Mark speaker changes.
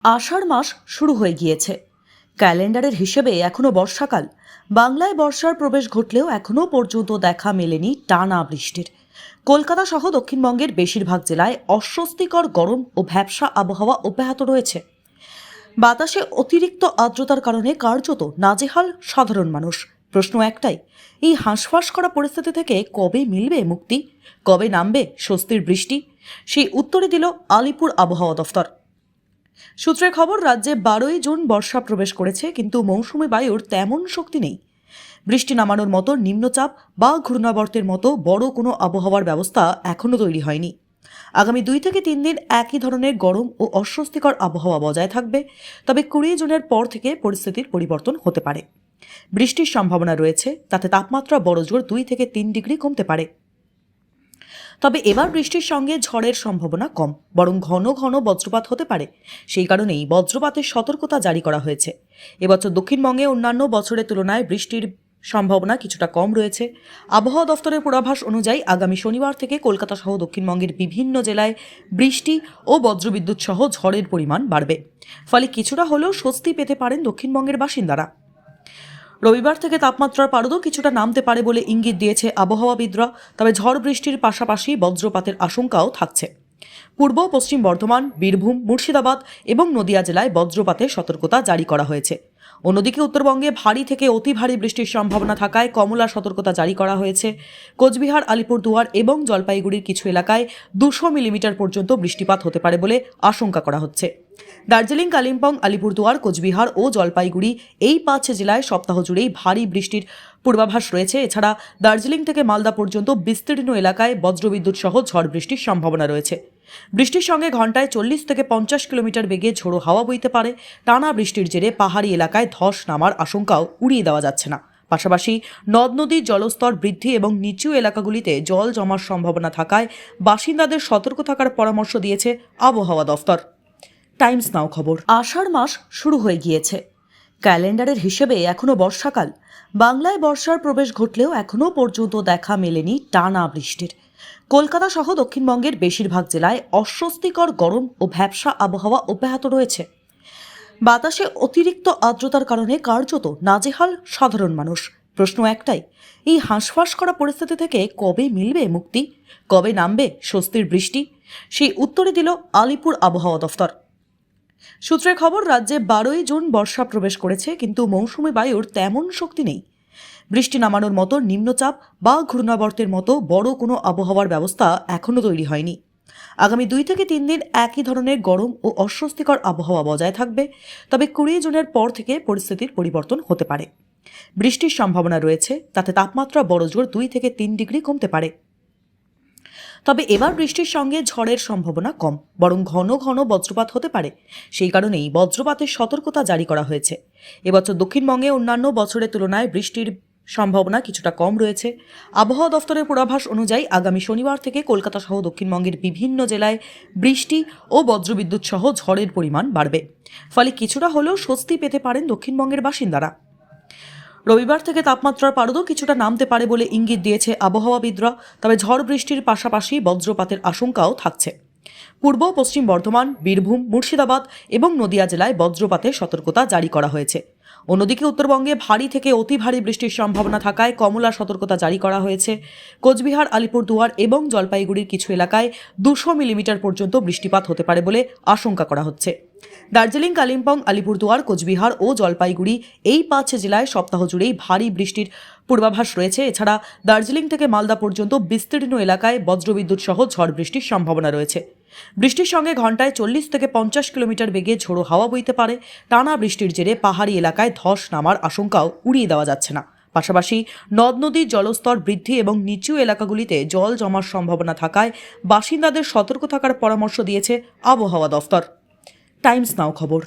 Speaker 1: আষাঢ় মাস শুরু হয়ে গিয়েছে। ক্যালেন্ডারের হিসেবে এখনো বর্ষাকাল। বাংলায় বর্ষার প্রবেশ ঘটলেও এখনো পর্যন্ত দেখা মেলেনি টানা বৃষ্টির। কলকাতা সহ দক্ষিণবঙ্গের বেশিরভাগ জেলায় অস্বস্তিকর গরম ও ভ্যাপসা আবহাওয়া অব্যাহত রয়েছে। বাতাসে অতিরিক্ত আর্দ্রতার কারণে কার্যত নাজেহাল সাধারণ মানুষ। প্রশ্ন একটাই, এই হাঁসফাঁস করা পরিস্থিতি থেকে কবে মিলবে মুক্তি, কবে নামবে স্বস্তির বৃষ্টি? সেই উত্তরে দিল আলিপুর আবহাওয়া দফতর। সূত্রের খবর, রাজ্যে 12ই জুন বর্ষা প্রবেশ করেছে, কিন্তু মৌসুমী বায়ুর তেমন শক্তি নেই। বৃষ্টি নামানোর মতো নিম্নচাপ বা ঘূর্ণাবর্তের মতো বড় কোনো আবহাওয়ার ব্যবস্থা এখনও তৈরি হয়নি। আগামী 2 থেকে 3 দিন একই ধরনের গরম ও অস্বস্তিকর আবহাওয়া বজায় থাকবে। তবে 20 জুনের পর থেকে পরিস্থিতির পরিবর্তন হতে পারে। বৃষ্টির সম্ভাবনা রয়েছে, তাতে তাপমাত্রা বড়জোর 2 থেকে 3 ডিগ্রি কমতে পারে। তবে এবার বৃষ্টির সঙ্গে ঝড়ের সম্ভাবনা কম, বরং ঘন ঘন বজ্রপাত হতে পারে। সেই কারণেই বজ্রপাতের সতর্কতা জারি করা হয়েছে। এবছর দক্ষিণবঙ্গে অন্যান্য বছরের তুলনায় বৃষ্টির সম্ভাবনা কিছুটা কম রয়েছে। আবহাওয়া দফতরের পূর্বাভাস অনুযায়ী আগামী শনিবার থেকে কলকাতা সহ দক্ষিণবঙ্গের বিভিন্ন জেলায় বৃষ্টি ও বজ্রবিদ্যুৎ সহ ঝড়ের পরিমাণ বাড়বে। ফলে কিছুটা হলেও স্বস্তি পেতে পারেন দক্ষিণবঙ্গের বাসিন্দারা। রবিবার থেকে তাপমাত্রার পারদও কিছুটা নামতে পারে বলে ইঙ্গিত দিয়েছে আবহাওয়াবিদরা। তবে ঝড় বৃষ্টির পাশাপাশি বজ্রপাতের আশঙ্কাও থাকছে। পূর্ব পশ্চিম বর্ধমান, বীরভূম, মুর্শিদাবাদ এবং নদিয়া জেলায় বজ্রপাতের সতর্কতা জারি করা হয়েছে। অন্যদিকে উত্তরবঙ্গে ভারী থেকে অতি ভারী বৃষ্টির সম্ভাবনা থাকায় কমলা সতর্কতা জারি করা হয়েছে। কোচবিহার, আলিপুরদুয়ার এবং জলপাইগুড়ির কিছু এলাকায় 200 মিলিমিটার পর্যন্ত বৃষ্টিপাত হতে পারে বলে আশঙ্কা করা হচ্ছে। দার্জিলিং, কালিম্পং, আলিপুরদুয়ার, কোচবিহার ও জলপাইগুড়ি এই 5 জেলায় সপ্তাহ জুড়েই ভারী বৃষ্টির পূর্বাভাস রয়েছে। এছাড়া দার্জিলিং থেকে মালদা পর্যন্ত বিস্তীর্ণ এলাকায় বজ্রবিদ্যুৎ সহ ঝড় বৃষ্টির সম্ভাবনা রয়েছে। বৃষ্টির সঙ্গে ঘন্টায় 40 থেকে 50 কিলোমিটার বেগে ঝোড়ো হাওয়া বইতে পারে। টানা বৃষ্টির জেরে পাহাড়ি এলাকায় ধস নামার আশঙ্কাও উড়িয়ে দেওয়া যাচ্ছে না। পাশাপাশি নদ নদীর জলস্তর বৃদ্ধি এবং নিচু এলাকাগুলিতে জল জমার সম্ভাবনা থাকায় বাসিন্দাদের সতর্ক থাকার পরামর্শ দিয়েছে আবহাওয়া দফতর। টাইমস নাও খবর। আষাঢ় মাস শুরু হয়ে গিয়েছে। ক্যালেন্ডারের হিসেবে এখনো বর্ষাকাল। বাংলায় বর্ষার প্রবেশ ঘটলেও এখনো পর্যন্ত দেখা মেলেনি টানা বৃষ্টির। কলকাতা সহ দক্ষিণবঙ্গের বেশিরভাগ জেলায় অস্বস্তিকর গরম ও ভ্যাপসা আবহাওয়া অব্যাহত রয়েছে। বাতাসে অতিরিক্ত আর্দ্রতার কারণে কার্যত নাজেহাল সাধারণ মানুষ। প্রশ্ন একটাই, এই হাঁসফাঁস করা পরিস্থিতি থেকে কবে মিলবে মুক্তি, কবে নামবে স্বস্তির বৃষ্টি? সেই উত্তরে দিল আলিপুর আবহাওয়া দফতর। সূত্রের খবর, রাজ্যে 12ই জুন বর্ষা প্রবেশ করেছে, কিন্তু মৌসুমী বায়ুর তেমন শক্তি নেই। বৃষ্টি নামানোর মতো নিম্নচাপ বা ঘূর্ণাবর্তের মতো বড় কোনো আবহাওয়ার ব্যবস্থা এখনও তৈরি হয়নি। আগামী 2 থেকে 3 দিন একই ধরনের গরম ও অস্বস্তিকর আবহাওয়া বজায় থাকবে। তবে 20 জুনের পর থেকে পরিস্থিতির পরিবর্তন হতে পারে। বৃষ্টির সম্ভাবনা রয়েছে, তাতে তাপমাত্রা বড়জোর 2 থেকে 3 ডিগ্রি কমতে পারে। তবে এবার বৃষ্টির সঙ্গে ঝড়ের সম্ভাবনা কম, বরং ঘন ঘন বজ্রপাত হতে পারে। সেই কারণেই বজ্রপাতের সতর্কতা জারি করা হয়েছে। এবছর দক্ষিণবঙ্গে অন্যান্য বছরের তুলনায় বৃষ্টির সম্ভাবনা কিছুটা কম রয়েছে। আবহাওয়া দফতরের পূর্বাভাস অনুযায়ী আগামী শনিবার থেকে কলকাতা সহ দক্ষিণবঙ্গের বিভিন্ন জেলায় বৃষ্টি ও বজ্রবিদ্যুৎ সহ ঝড়ের পরিমাণ বাড়বে। ফলে কিছুটা হলেও স্বস্তি পেতে পারেন দক্ষিণবঙ্গের বাসিন্দারা। রবিবার থেকে তাপমাত্রার পারদও কিছুটা নামতে পারে বলে ইঙ্গিত দিয়েছে আবহাওয়াবিদরা। তবে ঝড় বৃষ্টির পাশাপাশি বজ্রপাতের আশঙ্কাও থাকছে। পূর্ব পশ্চিম বর্ধমান, বীরভূম, মুর্শিদাবাদ এবং নদিয়া জেলায় বজ্রপাতের সতর্কতা জারি করা হয়েছে। অন্যদিকে উত্তরবঙ্গে ভারী থেকে অতি ভারী বৃষ্টির সম্ভাবনা থাকায় কমলা সতর্কতা জারি করা হয়েছে। কোচবিহার, আলিপুরদুয়ার এবং জলপাইগুড়ির কিছু এলাকায় 200 মিলিমিটার পর্যন্ত বৃষ্টিপাত হতে পারে বলে আশঙ্কা করা হচ্ছে। দার্জিলিং, কালিম্পং, আলিপুরদুয়ার, কোচবিহার ও জলপাইগুড়ি এই 5 জেলায় সপ্তাহ জুড়েই ভারী বৃষ্টির পূর্বাভাস রয়েছে। এছাড়া দার্জিলিং থেকে মালদা পর্যন্ত বিস্তীর্ণ এলাকায় বজ্রবিদ্যুৎ সহ ঝড় বৃষ্টির সম্ভাবনা রয়েছে। বৃষ্টির সঙ্গে ঘন্টায় 40 থেকে 50 কিলোমিটার বেগে ঝোড়ো হাওয়া বইতে পারে। টানা বৃষ্টির জেরে পাহাড়ি এলাকায় ধস নামার আশঙ্কাও উড়িয়ে দেওয়া যাচ্ছে না। পাশাপাশি নদ নদীর জলস্তর বৃদ্ধি এবং নিচু এলাকাগুলিতে জল জমার সম্ভাবনা থাকায় বাসিন্দাদের সতর্ক থাকার পরামর্শ দিয়েছে আবহাওয়া দফতর। টাইমস নাও খবর।